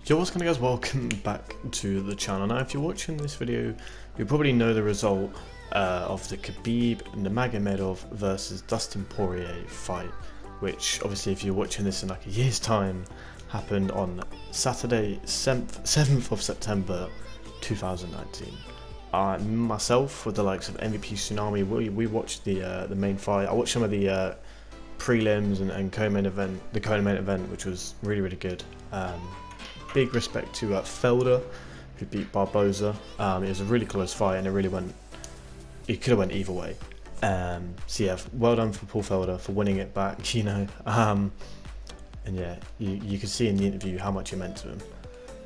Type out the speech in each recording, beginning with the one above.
Yo, what's going on, guys? Welcome back to the channel. Now if you're watching this video, you probably know the result of the Khabib Nurmagomedov versus Dustin Porier fight, which obviously if you're watching this in like a year's time happened on Saturday 7th of September 2019. Myself with the likes of MVP Tsunami, we watched the main fight. I watched some of the prelims and co-main event, the co-main event, which was really good. Big respect to Felder, who beat Barboza. It was a really close fight, and it could have went either way. So yeah, well done for Paul Felder for winning it back, you know. And yeah, you can see in the interview how much it meant to him.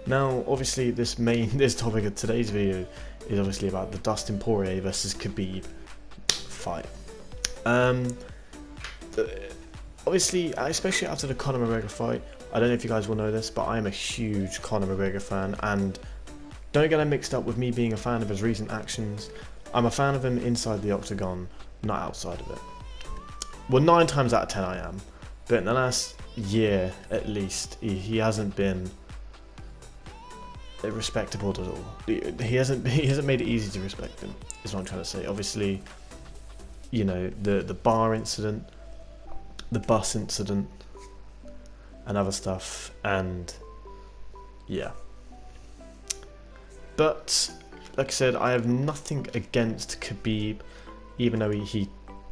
Now, obviously, this topic of today's video is obviously about the Dustin Porier versus Khabib fight. Obviously, especially after the Conor McGregor fight, I don't know if you guys will know this, but I am a huge Conor McGregor fan, and don't get it mixed up with me being a fan of his recent actions. I'm a fan of him inside the octagon, not outside of it. Well, 9 times out of 10 I am, but in the last year at least, he hasn't been respectable at all. He hasn't made it easy to respect him, is what I'm trying to say. Obviously, you know, the bar incident, the bus incident, and other stuff, and yeah. But like I said, I have nothing against Khabib, even though he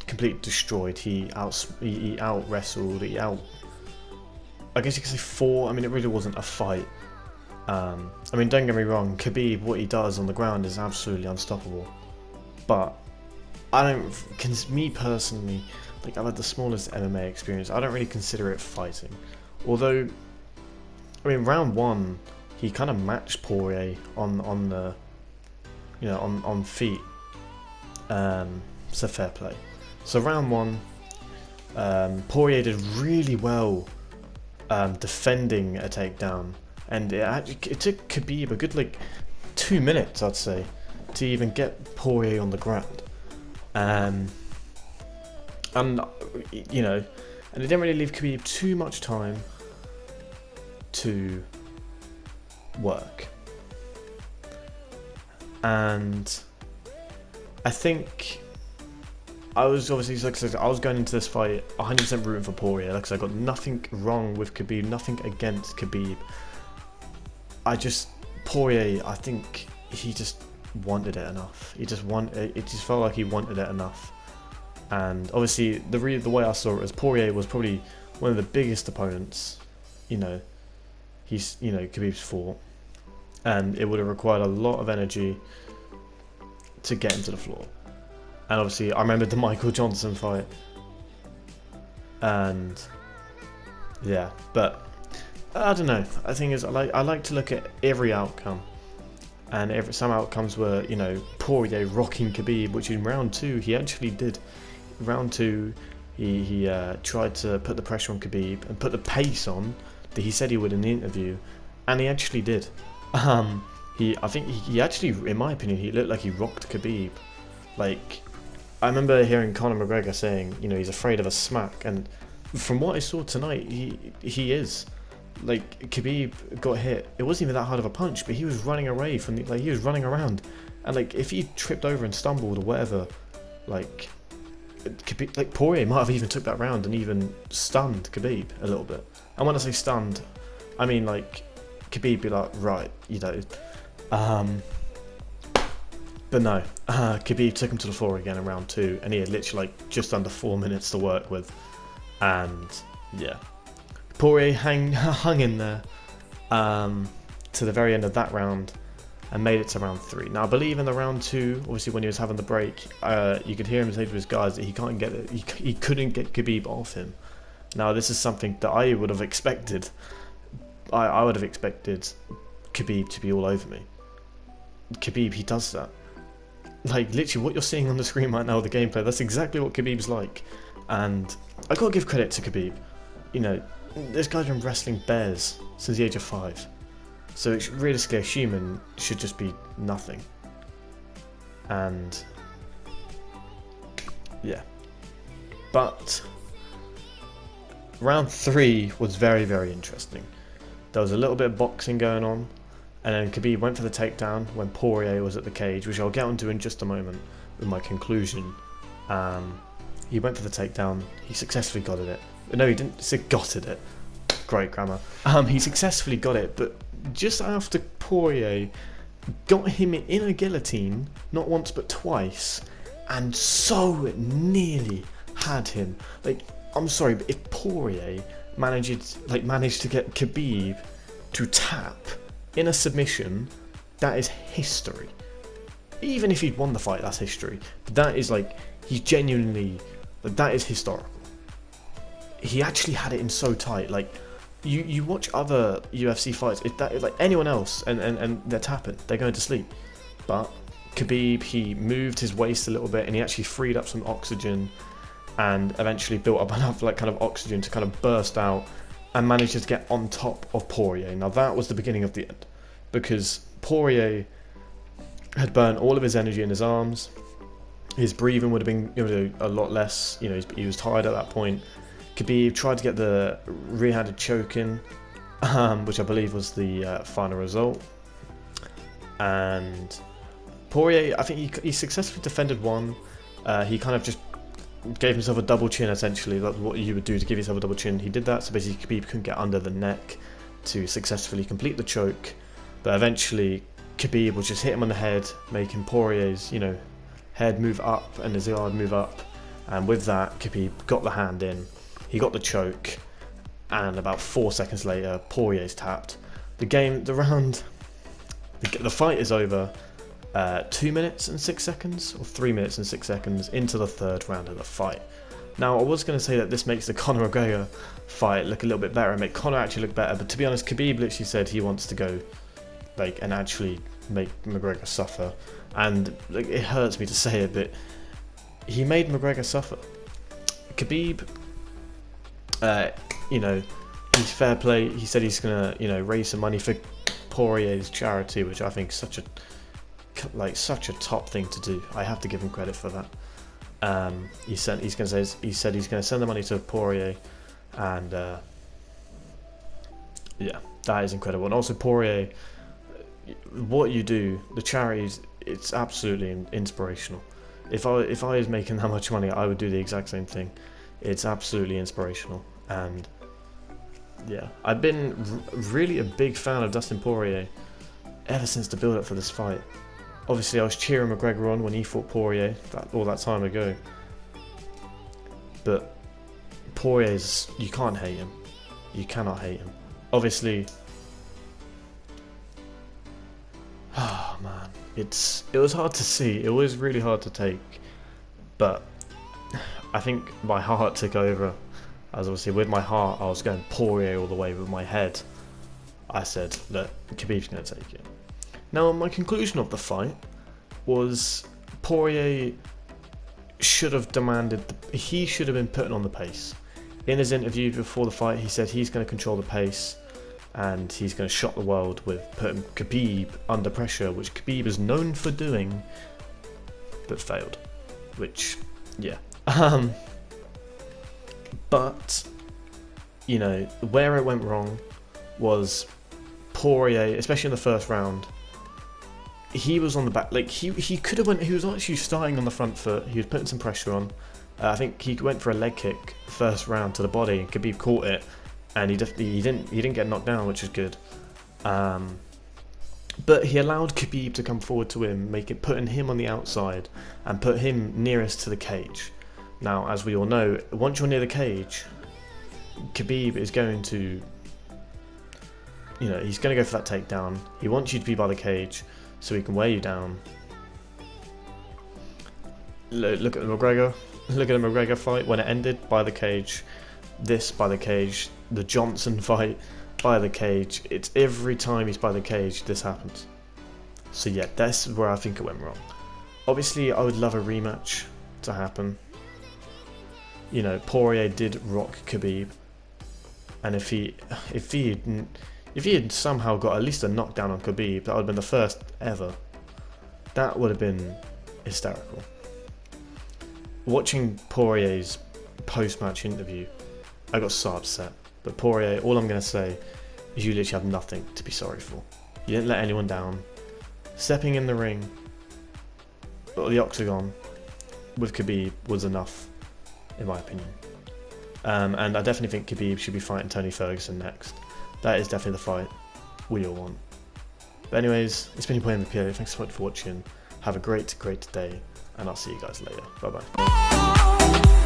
completely destroyed. He out wrestled. I guess you could say fought. I mean, it really wasn't a fight. I mean, don't get me wrong, Khabib, what he does on the ground is absolutely unstoppable. But me personally, like, I've had the smallest MMA experience. I don't really consider it fighting. Although, I mean, round 1, he kind of matched Poirier on the, you know, on feet. So fair play. So round 1, Poirier did really well defending a takedown, and it took Khabib a good like 2 minutes, I'd say, to even get Poirier on the ground. And you know, and it didn't really leave Khabib too much time to work. And I think I was obviously, like I was going into this fight 100% rooting for Poirier, because I got nothing wrong with Khabib, nothing against Khabib. Poirier, I think he just wanted it enough. It just felt like he wanted it enough. And obviously, the way I saw it was Poirier was probably one of the biggest opponents, you know, Khabib's fought, and it would have required a lot of energy to get him to the floor. And obviously, I remember the Michael Johnson fight, and yeah, but I don't know. I think I like to look at every outcome, and some outcomes were, you know, Poirier rocking Khabib, which in round 2 he actually did. Round 2, he tried to put the pressure on Khabib and put the pace on that he said he would in the interview, and he actually did. I think he actually, in my opinion, he looked like he rocked Khabib. Like, I remember hearing Conor McGregor saying, you know, he's afraid of a smack, and from what I saw tonight, he is. Like, Khabib got hit. It wasn't even that hard of a punch, but he was running away from he was running around, and like if he tripped over and stumbled or whatever, like, Khabib, like Poirier might have even took that round and even stunned Khabib a little bit. And when I say stunned, I mean like Khabib be like, right, you know. But no, Khabib took him to the floor again in round 2, and he had literally like just under 4 minutes to work with. And yeah, Poirier hung in there to the very end of that round and made it to round 3. Now I believe in the round 2, obviously when he was having the break, you could hear him say to his guys that he couldn't get Khabib off him. Now this is something that I would have expected. I would have expected Khabib to be all over me. Khabib, he does that. Like, literally what you're seeing on the screen right now, the gameplay, that's exactly what Khabib's like. And I gotta give credit to Khabib. You know, this guy's been wrestling bears since the age of 5. So it's realistically, a human should just be nothing. And yeah. But round 3 was very interesting. There was a little bit of boxing going on, and then Khabib went for the takedown when Poirier was at the cage, which I'll get onto in just a moment with my conclusion. He went for the takedown, he successfully got it. No, he didn't, he gotted it. Great grammar. He successfully got it, but just after Poirier got him in a guillotine, not once but twice, and so nearly had him. Like, I'm sorry, but if Poirier managed to get Khabib to tap in a submission, that is history. Even if he'd won the fight, that's history. But that is like, he's genuinely, like, that is historical. He actually had it in so tight. Like, you watch other UFC fights, it's like anyone else, and they're tapping, they're going to sleep. But Khabib, he moved his waist a little bit, and he actually freed up some oxygen, and eventually built up enough like kind of oxygen to kind of burst out, and managed to get on top of Poirier. Now that was the beginning of the end, because Poirier had burned all of his energy in his arms. His breathing would have been, you know, a lot less. You know, he was tired at that point. Khabib tried to get the rear-handed choke in, which I believe was the final result. And Poirier, I think he successfully defended one. He kind of just gave himself a double chin, essentially. That's what you would do to give yourself a double chin. He did that, so basically Khabib couldn't get under the neck to successfully complete the choke. But eventually Khabib would just hit him on the head, making Poirier's, you know, head move up and his guard move up. And with that, Khabib got the hand in. He got the choke, and about 4 seconds later, Poirier's tapped. The fight is over 2 minutes and 6 seconds, or 3 minutes and 6 seconds into the third round of the fight. Now, I was going to say that this makes the Conor McGregor fight look a little bit better and make Conor actually look better, but to be honest, Khabib literally said he wants to go like and actually make McGregor suffer, and like, it hurts me to say it, but he made McGregor suffer. Khabib, you know, he's fair play. He said he's gonna, you know, raise some money for Poirier's charity, which I think is such a top thing to do. I have to give him credit for that. He said he's gonna send the money to Poirier, and yeah, that is incredible. And also Poirier, what you do, the charities, it's absolutely inspirational. If I was making that much money, I would do the exact same thing. It's absolutely inspirational. And yeah, I've been really a big fan of Dustin Porier ever since the build up for this fight. Obviously I was cheering McGregor on when he fought Poirier all that time ago, but Poirier's, you can't hate him. You cannot hate him. Obviously, oh man, it was hard to see. It was really hard to take, but I think my heart took over. As obviously with my heart, I was going Poirier all the way. With my head, I said that Khabib's going to take it. Now, my conclusion of the fight was Poirier should have demanded. He should have been putting on the pace. In his interview before the fight, he said he's going to control the pace and he's going to shock the world with putting Khabib under pressure, which Khabib is known for doing, but failed. Which, yeah. But, you know, where it went wrong was Poirier, especially in the first round, he was on the back, like, he could have went, he was actually starting on the front foot, he was putting some pressure on. I think he went for a leg kick first round to the body, and Khabib caught it, and he didn't get knocked down, which is good. But he allowed Khabib to come forward to him, putting him on the outside and put him nearest to the cage. Now, as we all know, once you're near the cage, Khabib is going to, you know, he's going to go for that takedown. He wants you to be by the cage so he can wear you down. Look at the McGregor fight when it ended, by the cage. This by the cage. The Johnson fight, by the cage. It's every time he's by the cage, this happens. So yeah, that's where I think it went wrong. Obviously, I would love a rematch to happen. You know, Poirier did rock Khabib, and if he had somehow got at least a knockdown on Khabib, that would have been the first ever. That would have been hysterical. Watching Poirier's post-match interview, I got so upset. But Poirier, all I'm going to say you literally have nothing to be sorry for. You didn't let anyone down. Stepping in the ring, or the octagon, with Khabib was enough, in my opinion. And I definitely think Khabib should be fighting Tony Ferguson next. That is definitely the fight we all want. But anyways, it's been your boy MVP. Thanks so much for watching. Have a great day, and I'll see you guys later. Bye bye.